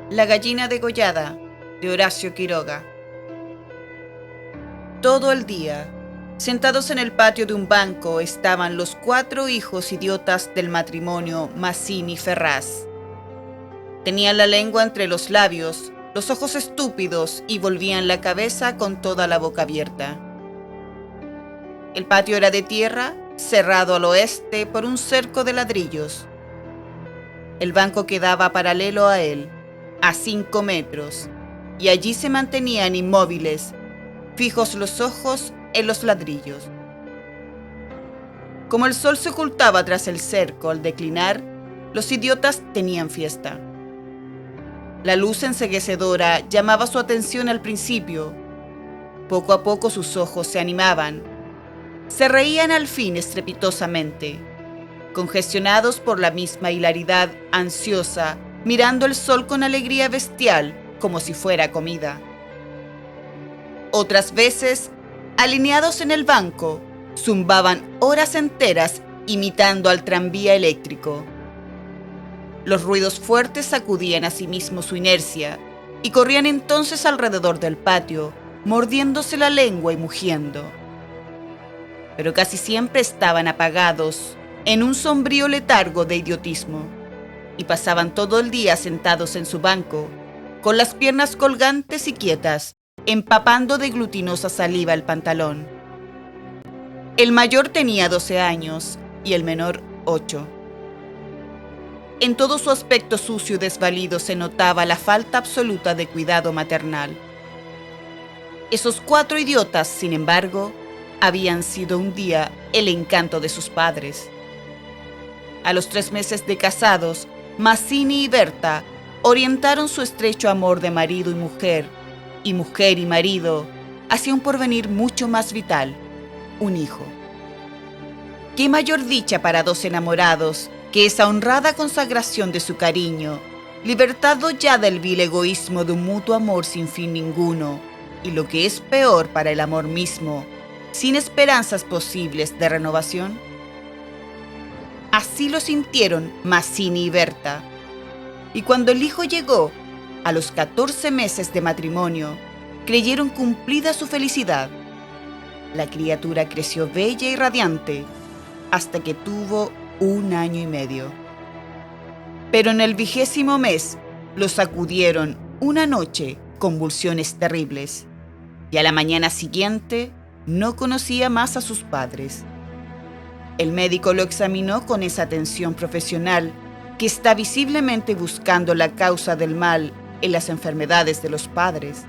La gallina degollada, de Horacio Quiroga. Todo el día, sentados en el patio de un banco, estaban los 4 hijos idiotas del matrimonio Mazzini-Ferraz. Tenían la lengua entre los labios, los ojos estúpidos y volvían la cabeza con toda la boca abierta. El patio era de tierra, cerrado al oeste por un cerco de ladrillos. El banco quedaba paralelo a él, a 5 metros, y allí se mantenían inmóviles, fijos los ojos en los ladrillos. Como el sol se ocultaba tras el cerco al declinar, los idiotas tenían fiesta. La luz enceguecedora llamaba su atención al principio. Poco a poco sus ojos se animaban. Se reían al fin estrepitosamente, congestionados por la misma hilaridad ansiosa, mirando el sol con alegría bestial, como si fuera comida. Otras veces, alineados en el banco, zumbaban horas enteras imitando al tranvía eléctrico. Los ruidos fuertes sacudían a sí mismo su inercia y corrían entonces alrededor del patio, mordiéndose la lengua y mugiendo. Pero casi siempre estaban apagados, en un sombrío letargo de idiotismo, y pasaban todo el día sentados en su banco, con las piernas colgantes y quietas, empapando de glutinosa saliva el pantalón. El mayor tenía 12 años y el menor 8. En todo su aspecto sucio y desvalido se notaba la falta absoluta de cuidado maternal. Esos 4 idiotas, sin embargo, habían sido un día el encanto de sus padres. A los 3 meses de casados, Mazzini y Berta orientaron su estrecho amor de marido y mujer y marido, hacia un porvenir mucho más vital, un hijo. ¿Qué mayor dicha para 2 enamorados que esa honrada consagración de su cariño, libertado ya del vil egoísmo de un mutuo amor sin fin ninguno, y lo que es peor para el amor mismo, sin esperanzas posibles de renovación? Así lo sintieron Mazzini y Berta. Y cuando el hijo llegó, a los 14 meses de matrimonio, creyeron cumplida su felicidad. La criatura creció bella y radiante hasta que tuvo 1 año y medio. Pero en el 20º mes lo sacudieron una noche convulsiones terribles y a la mañana siguiente no conocía más a sus padres. El médico lo examinó con esa atención profesional que está visiblemente buscando la causa del mal en las enfermedades de los padres.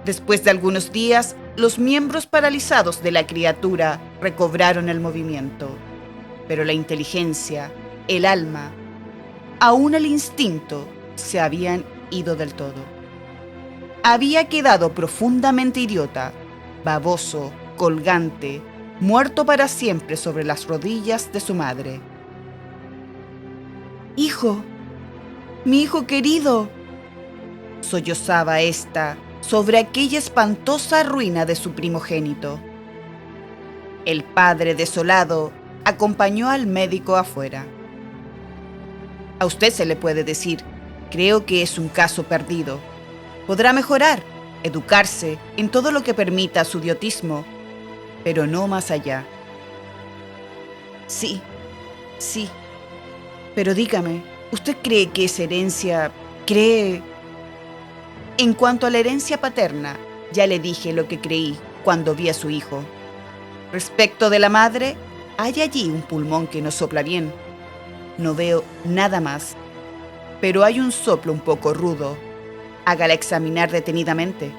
Después de algunos días, los miembros paralizados de la criatura recobraron el movimiento, pero la inteligencia, el alma, aún el instinto, se habían ido del todo. Había quedado profundamente idiota, baboso, colgante, muerto para siempre sobre las rodillas de su madre. «Hijo, mi hijo querido», sollozaba ésta sobre aquella espantosa ruina de su primogénito. El padre, desolado, acompañó al médico afuera. «A usted se le puede decir, creo que es un caso perdido. Podrá mejorar, educarse en todo lo que permita su idiotismo, pero no más allá». «Sí, sí. Pero dígame, ¿usted cree que es herencia? ¿Cree...?» En cuanto a la herencia paterna, ya le dije lo que creí cuando vi a su hijo. Respecto de la madre, hay allí un pulmón que no sopla bien. No veo nada más, pero hay un soplo un poco rudo. Hágala examinar detenidamente.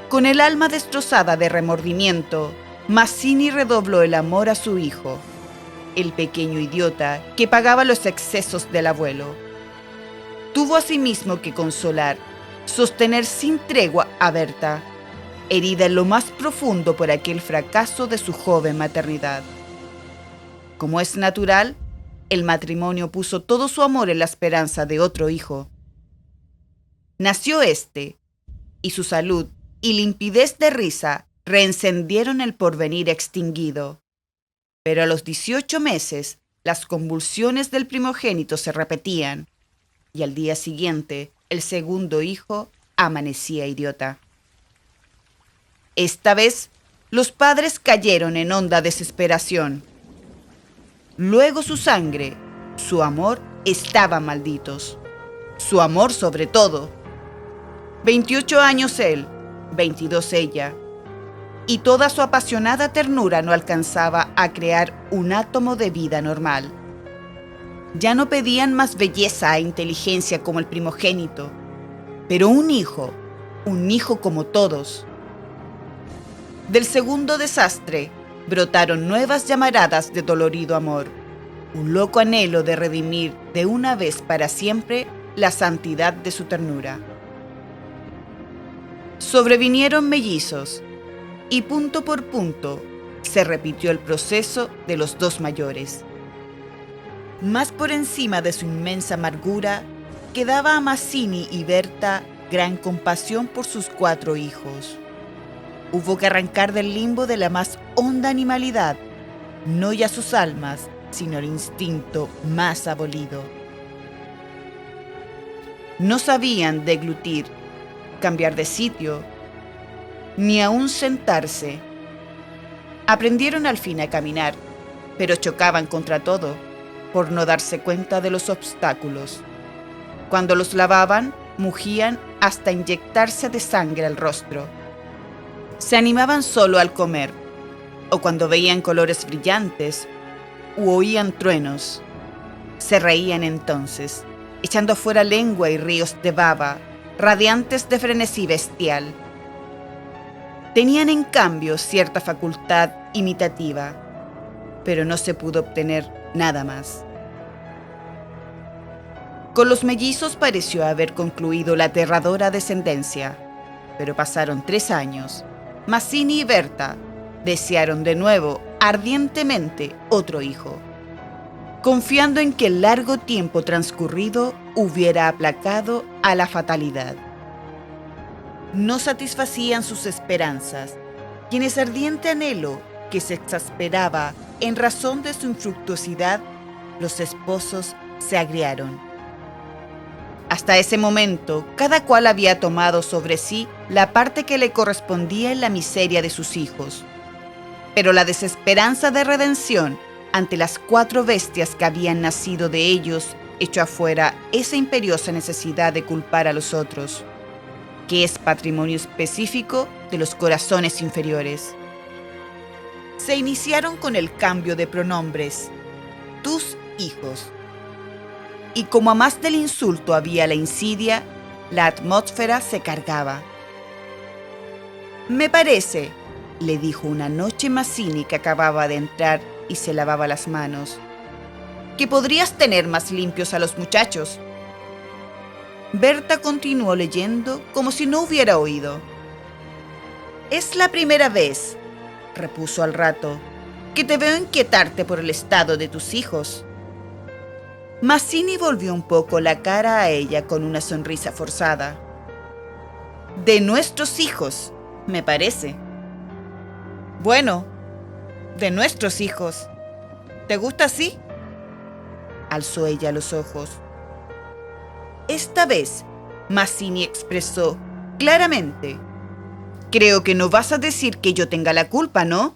Con el alma destrozada de remordimiento, Mazzini redobló el amor a su hijo, el pequeño idiota que pagaba los excesos del abuelo. Tuvo asimismo que consolar, sostener sin tregua a Berta, herida en lo más profundo por aquel fracaso de su joven maternidad. Como es natural, el matrimonio puso todo su amor en la esperanza de otro hijo. Nació este, y su salud y limpidez de risa reencendieron el porvenir extinguido. Pero a los 18 meses, las convulsiones del primogénito se repetían, y al día siguiente el segundo hijo amanecía idiota. Esta vez, los padres cayeron en honda desesperación. Luego su sangre, su amor, estaban malditos. Su amor sobre todo. 28 años él, 22 ella. Y toda su apasionada ternura no alcanzaba a crear un átomo de vida normal. Ya no pedían más belleza e inteligencia como el primogénito, pero un hijo como todos. Del segundo desastre brotaron nuevas llamaradas de dolorido amor, un loco anhelo de redimir de una vez para siempre la santidad de su ternura. Sobrevinieron mellizos, y punto por punto se repitió el proceso de los dos mayores. Más por encima de su inmensa amargura, quedaba a Mazzini y Berta gran compasión por sus 4 hijos. Hubo que arrancar del limbo de la más honda animalidad, no ya sus almas, sino el instinto más abolido. No sabían deglutir, cambiar de sitio, ni aún sentarse. Aprendieron al fin a caminar, pero chocaban contra todo, por no darse cuenta de los obstáculos. Cuando los lavaban, mugían hasta inyectarse de sangre al rostro. Se animaban solo al comer, o cuando veían colores brillantes, u oían truenos. Se reían entonces, echando fuera lengua y ríos de baba, radiantes de frenesí bestial. Tenían en cambio cierta facultad imitativa, pero no se pudo obtener nada más. Con los mellizos pareció haber concluido la aterradora descendencia, pero pasaron 3 años. Mazzini y Berta desearon de nuevo ardientemente otro hijo, confiando en que el largo tiempo transcurrido hubiera aplacado a la fatalidad. No satisfacían sus esperanzas, y en ese ardiente anhelo que se exasperaba en razón de su infructuosidad, los esposos se agriaron. Hasta ese momento, cada cual había tomado sobre sí la parte que le correspondía en la miseria de sus hijos. Pero la desesperanza de redención ante las 4 bestias que habían nacido de ellos echó afuera esa imperiosa necesidad de culpar a los otros, que es patrimonio específico de los corazones inferiores. Se iniciaron con el cambio de pronombres, tus hijos. Y como a más del insulto había la insidia, la atmósfera se cargaba. Me parece, le dijo una noche Mazzini, que acababa de entrar y se lavaba las manos, que podrías tener más limpios a los muchachos. Berta continuó leyendo como si no hubiera oído. Es la primera vez, repuso al rato, que te veo inquietarte por el estado de tus hijos. Mazzini volvió un poco la cara a ella con una sonrisa forzada. De nuestros hijos, me parece. Bueno, de nuestros hijos. ¿Te gusta así? Alzó ella los ojos. Esta vez, Mazzini expresó claramente: creo que no vas a decir que yo tenga la culpa, ¿no?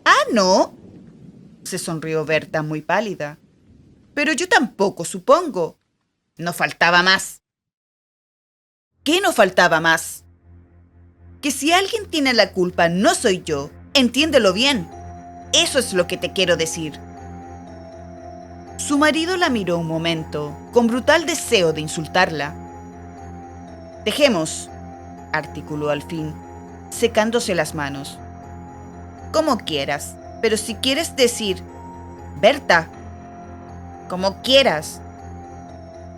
Ah, ¿no? Se sonrió Berta muy pálida. Pero yo tampoco, supongo. No faltaba más. ¿Qué no faltaba más? Que si alguien tiene la culpa no soy yo, entiéndelo bien. Eso es lo que te quiero decir. Su marido la miró un momento, con brutal deseo de insultarla. Dejemos, articuló al fin, secándose las manos. Como quieras, pero si quieres decir, Berta, como quieras.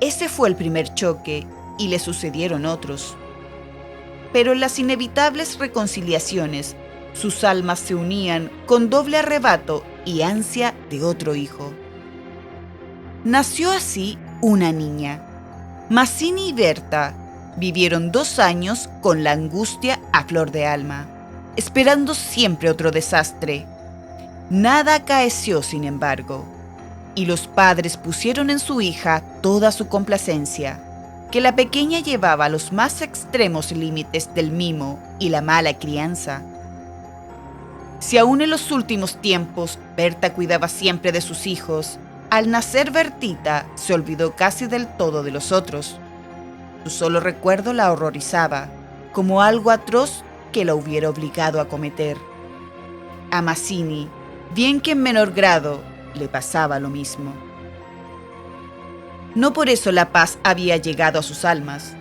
Ese fue el primer choque y le sucedieron otros. Pero en las inevitables reconciliaciones, sus almas se unían con doble arrebato y ansia de otro hijo. Nació así una niña. Mazzini y Berta vivieron 2 años con la angustia a flor de alma, esperando siempre otro desastre. Nada acaeció, sin embargo. y los padres pusieron en su hija toda su complacencia, que la pequeña llevaba a los más extremos límites del mimo y la mala crianza. Si aún en los últimos tiempos Berta cuidaba siempre de sus hijos, al nacer Bertita se olvidó casi del todo de los otros. Su solo recuerdo la horrorizaba, como algo atroz que la hubiera obligado a cometer. A Mazzini, bien que en menor grado, le pasaba lo mismo. No por eso la paz había llegado a sus almas.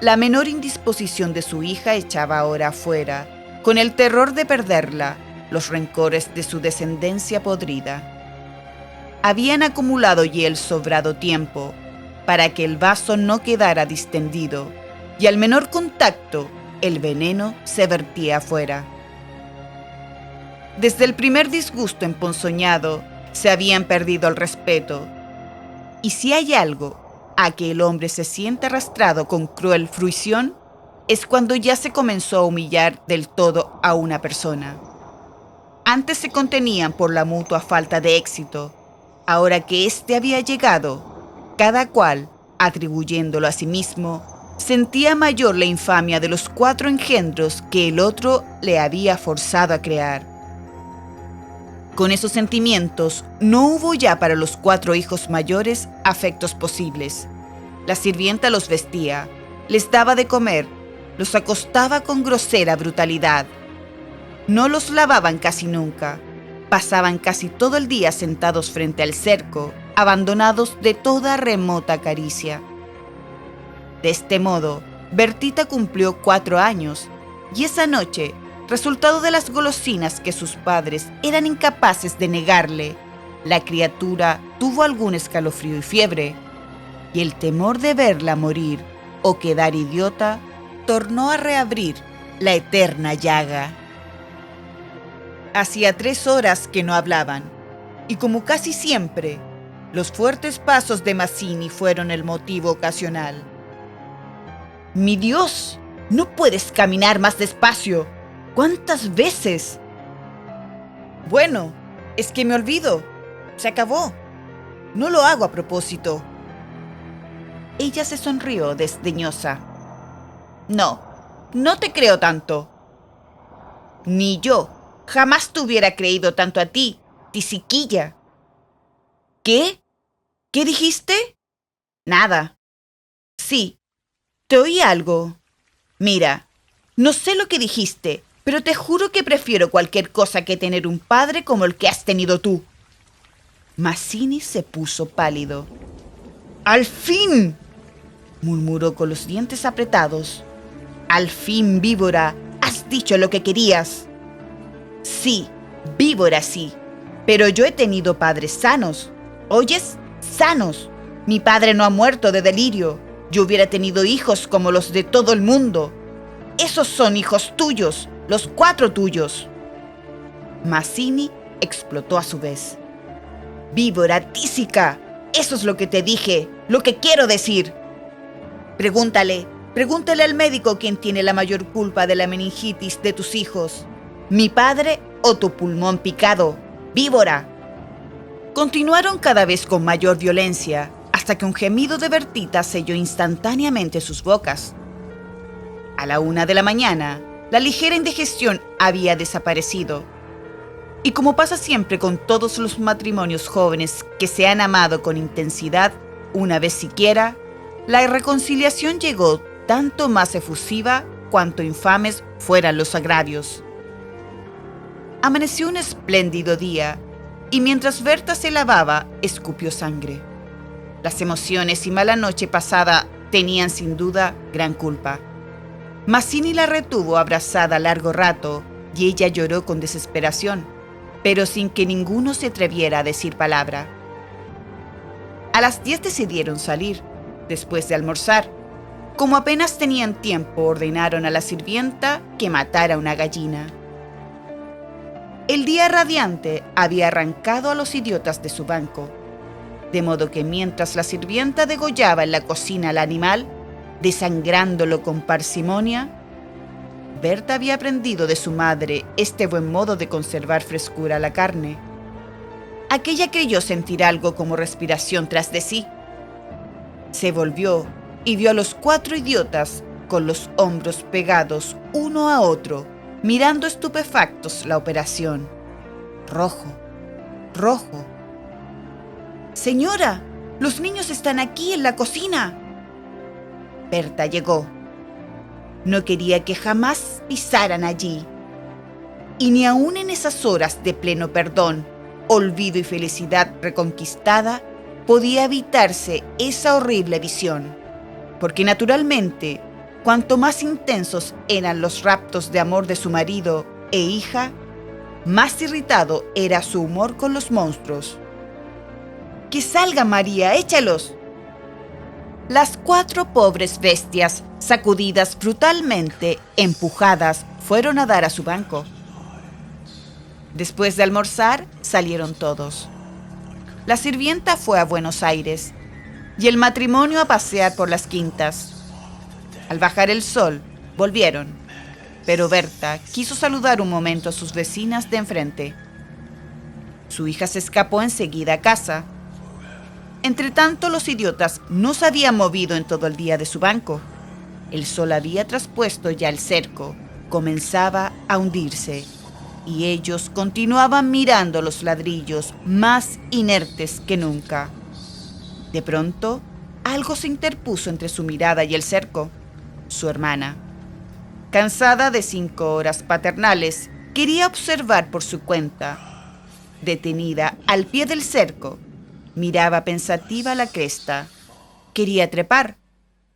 La menor indisposición de su hija echaba ahora afuera, con el terror de perderla, los rencores de su descendencia podrida. Habían acumulado ya el sobrado tiempo para que el vaso no quedara distendido, y al menor contacto, el veneno se vertía afuera. Desde el primer disgusto emponzoñado, se habían perdido el respeto. Y si hay algo a que el hombre se siente arrastrado con cruel fruición, es cuando ya se comenzó a humillar del todo a una persona. Antes se contenían por la mutua falta de éxito. Ahora que éste había llegado, cada cual, atribuyéndolo a sí mismo, sentía mayor la infamia de los 4 engendros que el otro le había forzado a crear. Con esos sentimientos, no hubo ya para los 4 hijos mayores afectos posibles. La sirvienta los vestía, les daba de comer, los acostaba con grosera brutalidad. No los lavaban casi nunca. Pasaban casi todo el día sentados frente al cerco, abandonados de toda remota caricia. De este modo, Bertita cumplió 4 años, y esa noche, resultado de las golosinas que sus padres eran incapaces de negarle, la criatura tuvo algún escalofrío y fiebre, y el temor de verla morir o quedar idiota tornó a reabrir la eterna llaga. Hacía 3 horas que no hablaban, y como casi siempre, los fuertes pasos de Mazzini fueron el motivo ocasional. ¡Mi Dios! ¡No puedes caminar más despacio! ¿Cuántas veces? Bueno, es que me olvido. Se acabó. No lo hago a propósito. Ella se sonrió desdeñosa. No, no te creo tanto. Ni yo. Jamás te hubiera creído tanto a ti, tisiquilla. ¿Qué? ¿Qué dijiste? Nada. Sí, te oí algo. Mira, no sé lo que dijiste, pero te juro que prefiero cualquier cosa que tener un padre como el que has tenido tú. Mazzini se puso pálido. ¡Al fin!, murmuró con los dientes apretados. ¡Al fin, víbora! ¡Has dicho lo que querías! Sí, víbora sí, pero yo he tenido padres sanos. ¿Oyes? Sanos. Mi padre no ha muerto de delirio. Yo hubiera tenido hijos como los de todo el mundo. Esos son hijos tuyos, los 4 tuyos. Mazzini explotó a su vez. Víbora tísica, eso es lo que te dije, lo que quiero decir. Pregúntale al médico quién tiene la mayor culpa de la meningitis de tus hijos. ¿Mi padre o tu pulmón picado? ¡Víbora! Continuaron cada vez con mayor violencia, hasta que un gemido de Bertita selló instantáneamente sus bocas. A la 1 de la mañana, la ligera indigestión había desaparecido. Y como pasa siempre con todos los matrimonios jóvenes que se han amado con intensidad, una vez siquiera, la reconciliación llegó tanto más efusiva cuanto infames fueran los agravios. Amaneció un espléndido día, y mientras Berta se lavaba, escupió sangre. Las emociones y mala noche pasada tenían sin duda gran culpa. Mazzini la retuvo abrazada largo rato, y ella lloró con desesperación, pero sin que ninguno se atreviera a decir palabra. A las 10 decidieron salir, después de almorzar. Como apenas tenían tiempo, ordenaron a la sirvienta que matara una gallina. El día radiante había arrancado a los idiotas de su banco, de modo que mientras la sirvienta degollaba en la cocina al animal, desangrándolo con parsimonia, Berta había aprendido de su madre este buen modo de conservar frescura a la carne. aquella creyó sentir algo como respiración tras de sí. Se volvió y vio a los 4 idiotas con los hombros pegados uno a otro, mirando estupefactos la operación. Rojo, rojo. «Señora, los niños están aquí en la cocina». Berta llegó. No quería que jamás pisaran allí. Y ni aun en esas horas de pleno perdón, olvido y felicidad reconquistada, podía evitarse esa horrible visión. Porque naturalmente, cuanto más intensos eran los raptos de amor de su marido e hija, más irritado era su humor con los monstruos. «¡Que salgan, María! ¡Échalos!». Las 4 pobres bestias, sacudidas brutalmente, empujadas, fueron a dar a su banco. Después de almorzar, salieron todos. La sirvienta fue a Buenos Aires y el matrimonio a pasear por las quintas. Al bajar el sol, volvieron, pero Berta quiso saludar un momento a sus vecinas de enfrente. Su hija se escapó enseguida a casa. Entretanto, los idiotas no se habían movido en todo el día de su banco. El sol había traspuesto ya el cerco, comenzaba a hundirse, y ellos continuaban mirando los ladrillos más inertes que nunca. De pronto, algo se interpuso entre su mirada y el cerco. Su hermana, cansada de 5 horas paternales, quería observar por su cuenta. Detenida al pie del cerco, miraba pensativa la cresta. Quería trepar.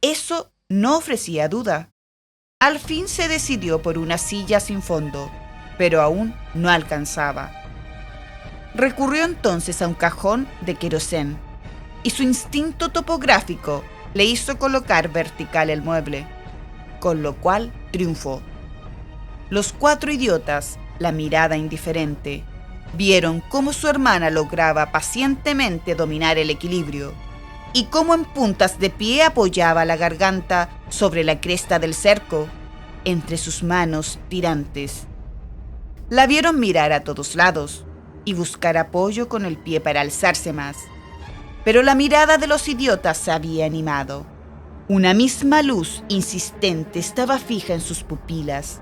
Eso no ofrecía duda. Al fin se decidió por una silla sin fondo, pero aún no alcanzaba. Recurrió entonces a un cajón de querosén, y su instinto topográfico le hizo colocar vertical el mueble, con lo cual triunfó. Los 4 idiotas, la mirada indiferente, vieron cómo su hermana lograba pacientemente dominar el equilibrio y cómo en puntas de pie apoyaba la garganta sobre la cresta del cerco, entre sus manos tirantes. La vieron mirar a todos lados y buscar apoyo con el pie para alzarse más. Pero la mirada de los idiotas se había animado. Una misma luz insistente estaba fija en sus pupilas.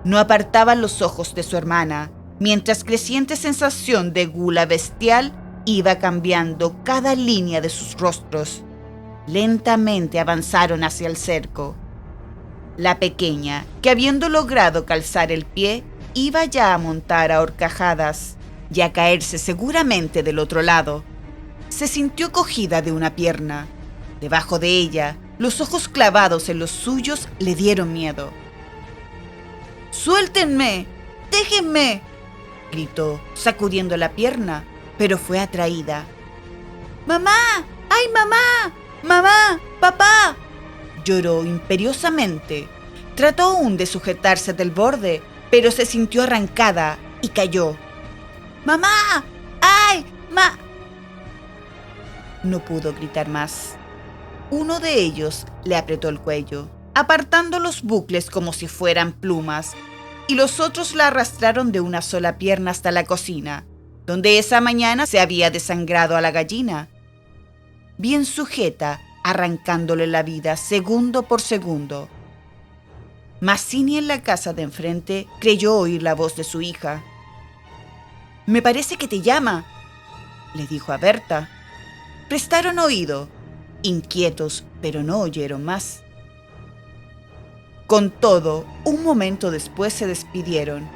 No apartaban los ojos de su hermana, mientras creciente sensación de gula bestial iba cambiando cada línea de sus rostros. Lentamente avanzaron hacia el cerco. La pequeña, que habiendo logrado calzar el pie, iba ya a montar a horcajadas y a caerse seguramente del otro lado, se sintió cogida de una pierna. Debajo de ella, los ojos clavados en los suyos le dieron miedo. «¡Suéltenme! ¡Déjenme!», gritó, sacudiendo la pierna, pero fue atraída. «¡Mamá! ¡Ay, mamá! ¡Mamá! ¡Papá!», lloró imperiosamente. Trató aún de sujetarse del borde, pero se sintió arrancada y cayó. «¡Mamá! ¡Ay! No pudo gritar más. Uno de ellos le apretó el cuello, apartando los bucles como si fueran plumas, y los otros la arrastraron de una sola pierna hasta la cocina, donde esa mañana se había desangrado a la gallina, bien sujeta, arrancándole la vida segundo por segundo. Mazzini, en la casa de enfrente, creyó oír la voz de su hija. «Me parece que te llama», le dijo a Berta. Prestaron oído, inquietos, pero no oyeron más. Con todo, un momento después se despidieron,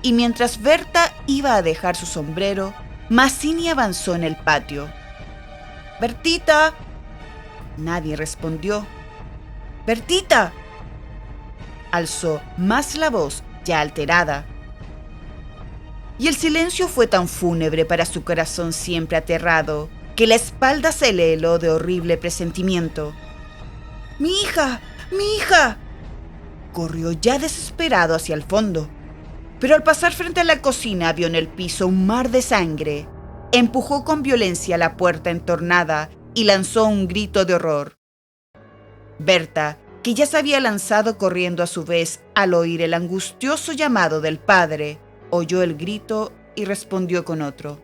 y mientras Berta iba a dejar su sombrero, Mazzini avanzó en el patio. «¡Bertita!». Nadie respondió. «¡Bertita!». Alzó más la voz, ya alterada. Y el silencio fue tan fúnebre para su corazón siempre aterrado, que la espalda se le heló de horrible presentimiento. «¡Mi hija! ¡Mi hija!». Corrió ya desesperado hacia el fondo, pero al pasar frente a la cocina vio en el piso un mar de sangre. Empujó con violencia la puerta entornada y lanzó un grito de horror. Berta, que ya se había lanzado corriendo a su vez al oír el angustioso llamado del padre, oyó el grito y respondió con otro.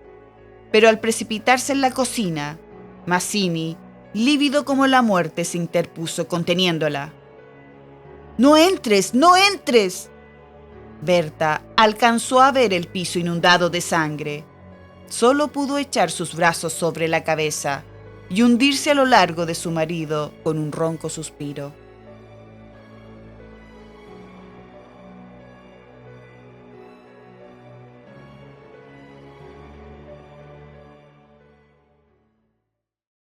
pero al precipitarse en la cocina, Mazzini, lívido como la muerte, se interpuso conteniéndola. ¡No entres! ¡No entres! Berta alcanzó a ver el piso inundado de sangre. Solo pudo echar sus brazos sobre la cabeza y hundirse a lo largo de su marido con un ronco suspiro.